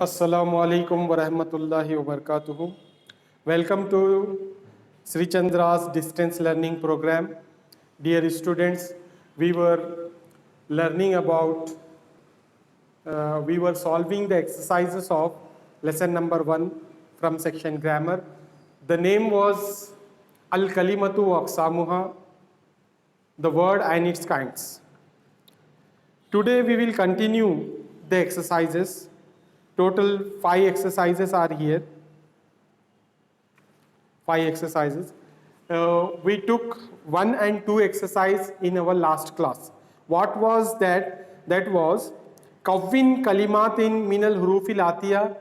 Assalamu alaikum wa rahmatullahi wa barakatuhu. Welcome to Sri Chandra's distance learning program. Dear students, we were learning about, we were solving the exercises of lesson number 1 from section grammar. The name was Al Kalimatu wa Aqsamuha, the word and its kinds. Today we will continue the exercises. Total 5 exercises are here. 5 exercises. We took 1 and 2 exercise in our last class. What was that? That was Kawwin kalimatin minal hurufil atiya,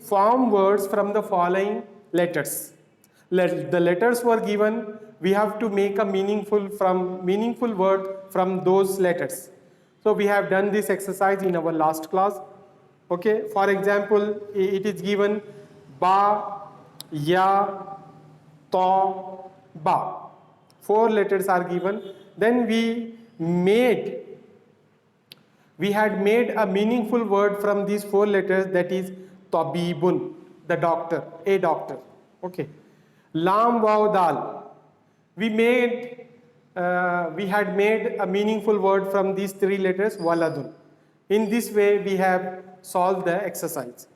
form words from the following letters. The letters were given. We have to make a meaningful word from those letters. So we have done this exercise in our last class. Okay, for example, it is given ba, ya, ta, ba. 4 letters are given. Then we had made a meaningful word from these 4 letters, that is tabibun, the doctor, a doctor. Okay. Lam, waw, dal. We had made a meaningful word from these 3 letters, waladun. In this way, we have solved the exercise.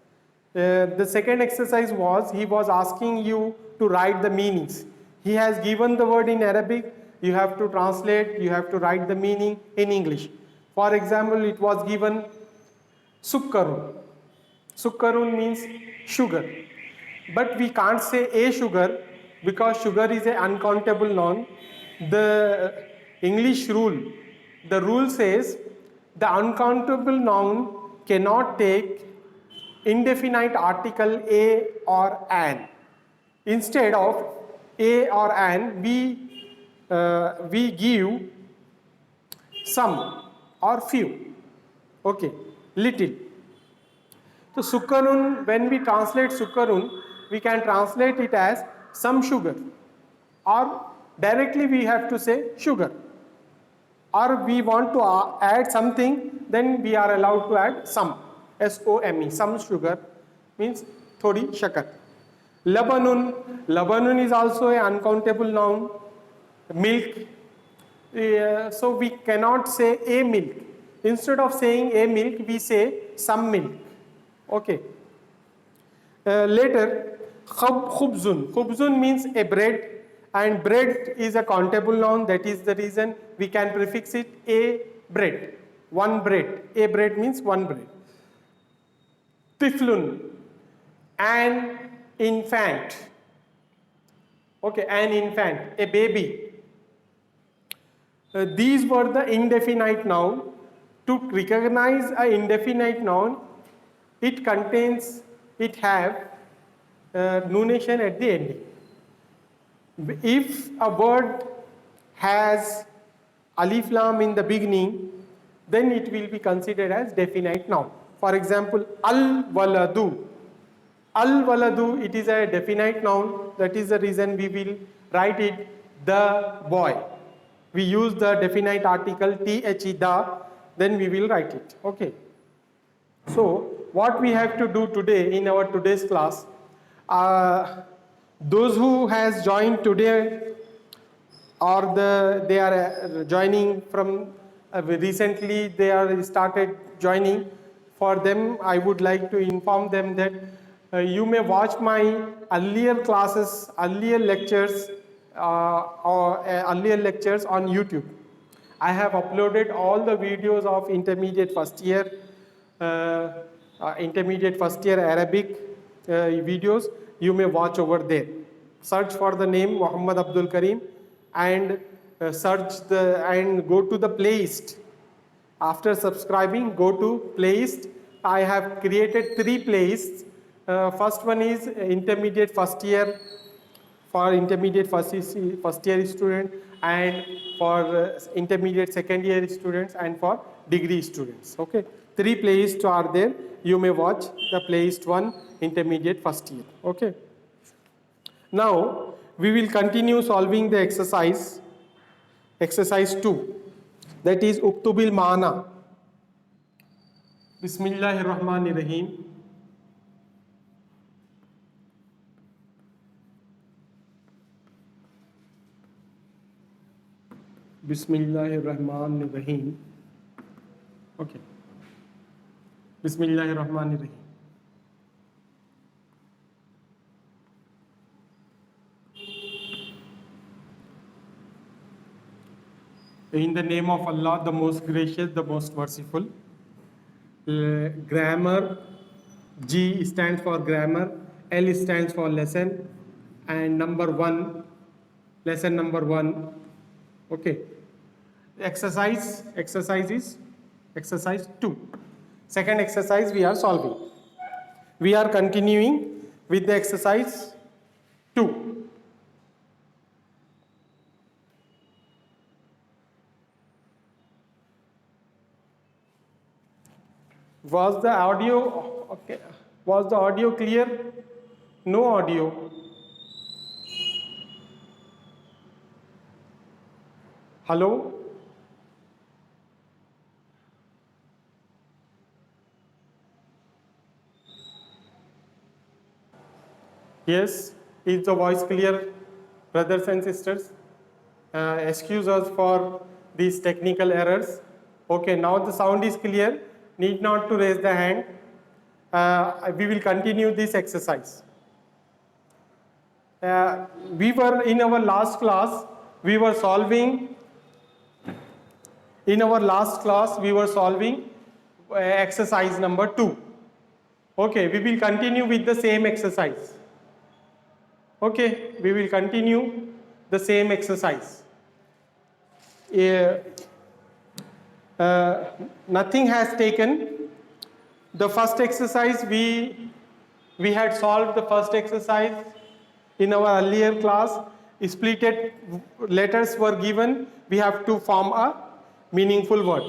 The second exercise was, he was asking you to write the meanings. He has given the word in Arabic, you have to translate, you have to write the meaning in English. For example, it was given sukkarun. Sukkarun means sugar. But we can't say a sugar because sugar is an uncountable noun. The English rule, the rule says the uncountable noun cannot take indefinite article a or an. Instead of a or an, we give some or few. Okay, little. So sukkarun, when we translate sukkarun, we can translate it as some sugar, or directly we have to say sugar. Or we want to add something, then we are allowed to add some, S-O-M-E, some sugar means thodi shakar. Labanun, labanun is also an uncountable noun. Milk, so we cannot say a milk. Instead of saying a milk, we say some milk. Okay. Later, khubzun. Khubzun means a bread, and bread is a countable noun. That is the reason we can prefix it a bread. One bread. A bread means one bread. Tiflun, an infant. Okay, an infant, a baby. These were the indefinite noun. To recognize an indefinite noun, it have nunation at the ending. If a word has alif lam in the beginning, then it will be considered as definite noun. For example, al-waladu. Al-waladu, it is a definite noun. That is the reason we will write it the boy. We use the definite article the, then we will write it. Okay. So what we have to do today in our today's class, those who has joined today or they are joining from recently, they are started joining. For them, I would like to inform them that you may watch my earlier classes, earlier lectures on YouTube. I have uploaded all the videos of intermediate first year Arabic videos. You may watch over there. Search for the name Muhammad Abdul Karim and go to the playlist. After subscribing, go to playlist. I have created 3 playlists. First one is intermediate first year, for intermediate first year student, and for intermediate second year students, and for degree students. Okay, 3 playlists are there. You may watch the playlist 1, intermediate first year. Okay. Now we will continue solving the exercise 2, that is uktubil maana. Bismillahirrahmanirrahim. Bismillahirrahmanirrahim. Okay. Bismillahirrahmanirrahim. In the name of Allah, the most gracious, the most merciful. Grammar, G stands for grammar, L stands for lesson, and number 1, lesson number 1. Okay. Exercise is exercise 2. Second exercise we are solving. We are continuing with the exercise 2. Was the audio okay? Was the audio clear? No audio. Hello? Yes, is the voice clear, brothers and sisters? Excuse us for these technical errors. Okay, now the sound is clear. Need not to raise the hand. We will continue this exercise. We were in our last class, we were solving. In our last class, we were solving exercise number 2. Okay, we will continue with the same exercise. Okay, we will continue the same exercise. Nothing has taken. The first exercise, we had solved the first exercise in our earlier class. Splitted letters were given. We have to form a meaningful word.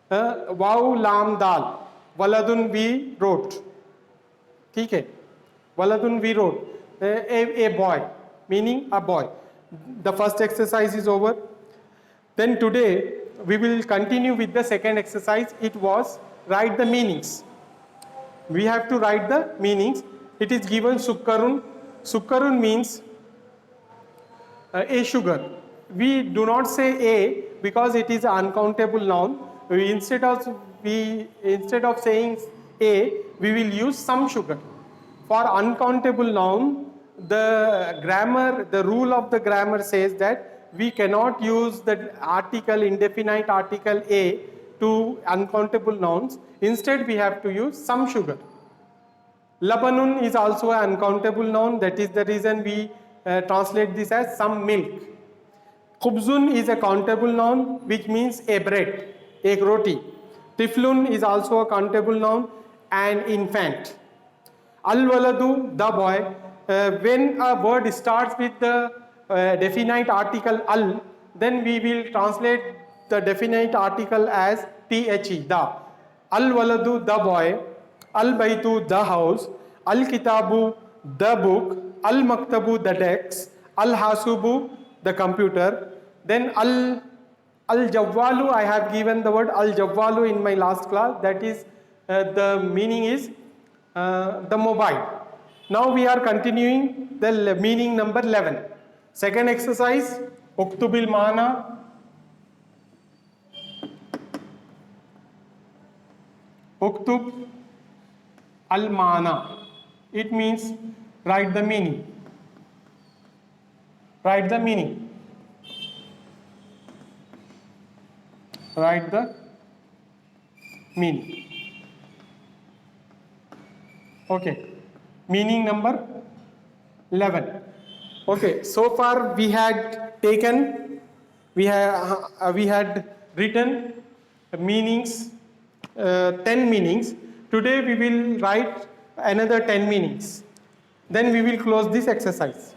Waw, lam, dal. Waladun we wrote. Okay. Waladun we wrote. A boy, meaning a boy. The first exercise is over. Then today we will continue with the second exercise. It was write the meanings. We have to write the meanings. It is given sukkarun. Sukkarun means a sugar. We do not say a because it is an uncountable noun. Instead of saying a, we will use some sugar. For uncountable noun, the grammar, the rule of the grammar says that we cannot use the article, indefinite article a to uncountable nouns. Instead, we have to use some sugar. Labanun is also an uncountable noun. That is the reason we translate this as some milk. Khubzun is a countable noun, which means a bread, a roti. Tiflun is also a countable noun, an infant. Al-waladu, the boy. When a word starts with the definite article al, then we will translate the definite article as the. Al-waladu, the boy. Al-baytu, the house. Al-kitabu, the book. Al-maktabu, the desk. Al-hasubu, the computer. Then al-jawwalu, I have given the word al-jawwalu in my last class. That is, the meaning is the mobile. Now we are continuing the meaning number 11. Second exercise, uktubil mana. Uktub al-mana. It means write the meaning. Write the meaning. Write the meaning. Okay. Meaning number 11. Okay. So far we had taken, we had written meanings, 10 meanings. Today we will write another 10 meanings. Then we will close this exercise.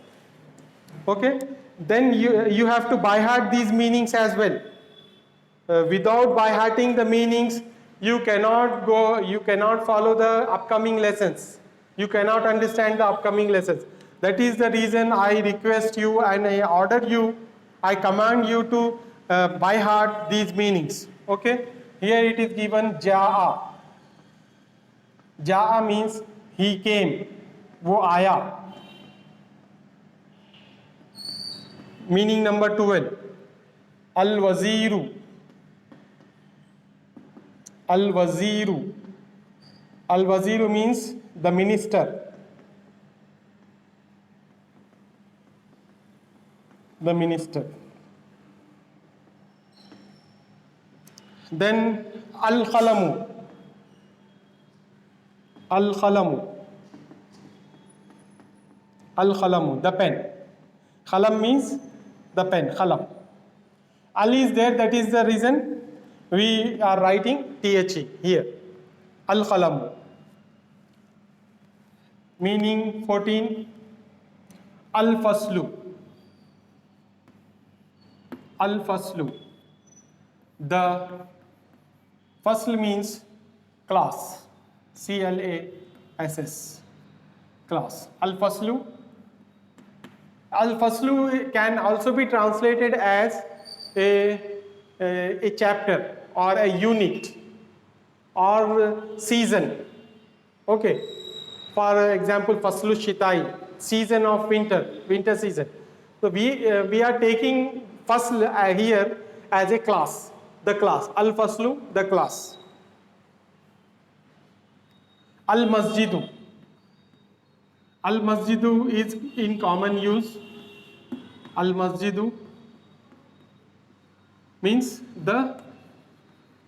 Okay. Then you have to by heart these meanings as well. Without by hearting the meanings, you cannot follow the upcoming lessons. You cannot understand the upcoming lessons. That is the reason I request you and I order you, I command you to by heart these meanings. Okay. Here it is given ja'a. Jaa means he came, वो आया. Meaning number 12. Al-Waziru. Al-Waziru. Al-Waziru means the minister. The minister. Then Al-Khalamu. Al-Khalamu. Al-Khalamu, the pen. Khalam means the pen, khalam. Al is there, that is the reason we are writing THE here. Al-Khalamu. Meaning 14. Al-Faslu. Al-Faslu. The fasl means class. CLASS. Class. Al-Faslu. Al-Faslu can also be translated as a chapter or a unit or season. Okay. For example, Faslu Shitai, season of winter season. So we are taking fasl here as a class, the class. Al-Faslu, the class. Al-Masjidu. Al-Masjidu is in common use. Al-Masjidu means the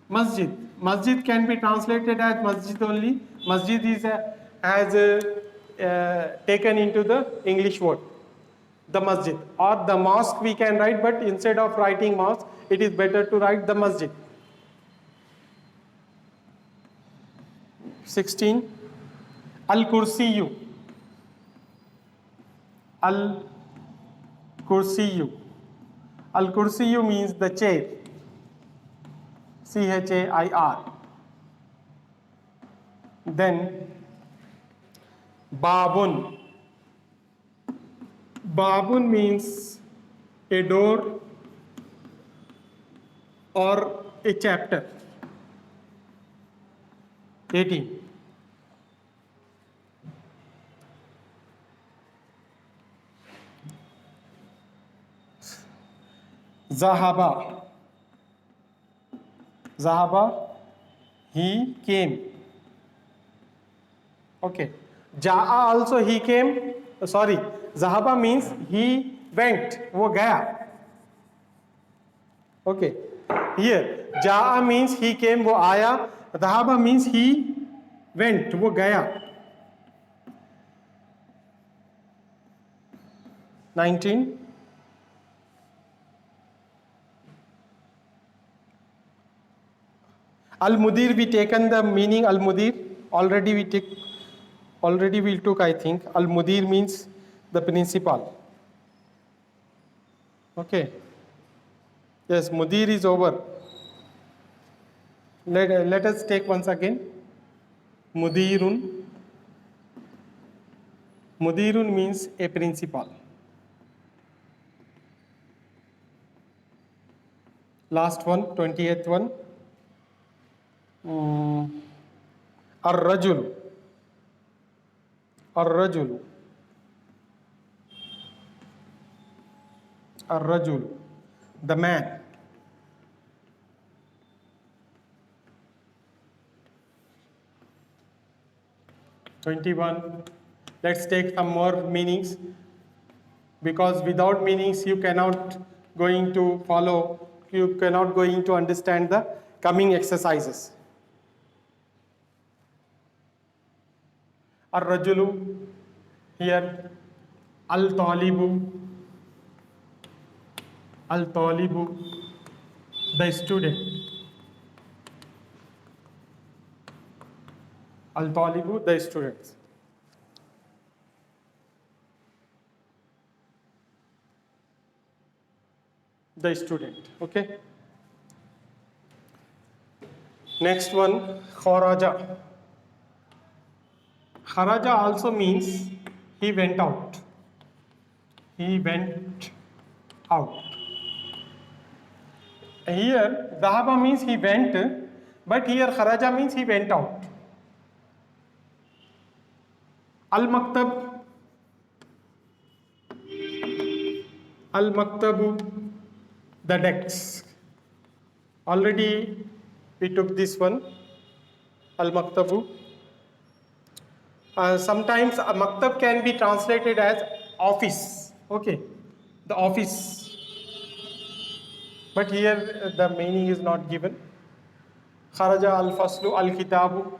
masjid. Masjid can be translated as masjid only. Masjid is taken into the English word, the masjid. Or the mosque we can write, but instead of writing mosque, it is better to write the masjid. 16. Al-Kursiyu. Al-Kursiyu. Al-Kursiyu means the chair. CHAIR. Then Babun. Babun means a door or a chapter. 18. Zahaba. Zahaba, he came. Okay. Jaa also he came. Sorry. Zahaba means he went. वो गया. Okay. Here, Jaa means he came. वो आया. Zahaba means he went. वो गया. 19. Al-Mudir, we taken the meaning Al-Mudir. Already we took, I think. Al-Mudir means the principal. Okay. Yes, Mudir is over. Let us take once again. Mudirun. Mudirun means a principal. Last one, 20th one. Ar-Rajul. Ar-Rajul. Ar-Rajul. The man. (21). Let's take some more meanings, because without meanings you cannot going to follow, you cannot going to understand the coming exercises. Ar-Rajulu, here Al-Talibu. Al-Talibu, the student. Al-Talibu, the students. The student, okay? Next one, Kharaja. Kharaja also means he went out. He went out. Here, Dhahaba means he went, but here Kharaja means he went out. Al-maktab, al-maktabu, the desk. Already we took this one, al-maktabu. Sometimes a maktab can be translated as office. Okay, the office. But here the meaning is not given. Kharaja al-faslu al-kitabu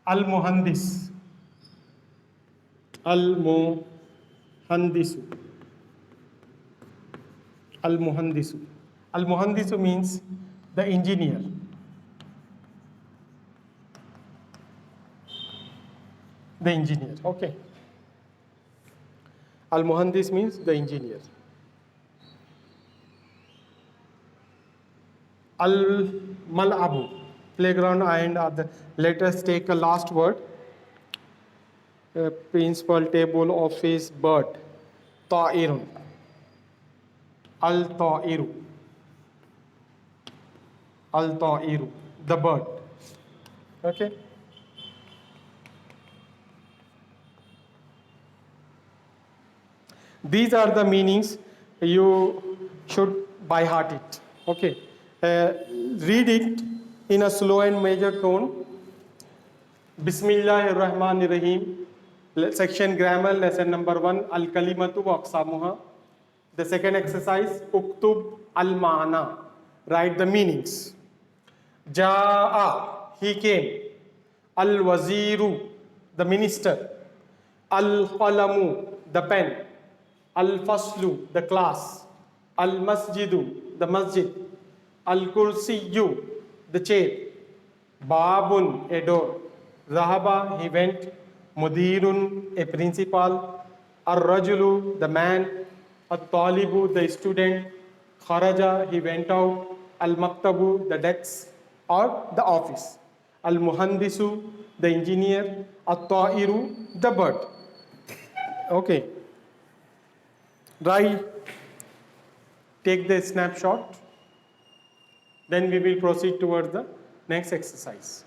al-muhandis. Al-muhandisu. Al-muhandisu. Al-muhandisu means the engineer. The engineer, okay. Al-muhandis means the engineer. Al-mal'abu, playground, and other. Let us take a last word. Principal, table, office, bird. Ta'irun. Al-ta'iru. Al-ta'iru, the bird. Okay. These are the meanings. You should by heart it. Okay. Read it in a slow and measured tone. Bismillahir Rahmanir Rahim. Section grammar, lesson number 1. Al kalimatu wa aqsamuha. The second exercise, uktub al ma'na. Write the meanings. Ja'a, he came. Al waziru, the minister. Al qalamu, the pen. Al-faslu, the class. Al-masjidu, the masjid. Al-kursiyu, the chair. Babun, a door. Zahaba, he went. Mudirun, a principal. Ar-rajulu, the man. At-talibu, the student. Kharaja, he went out. Al-maktabu, the desk or the office. Al-muhandisu, the engineer. At-ta'iru, the bird. Okay. Take the snapshot, then we will proceed towards the next exercise.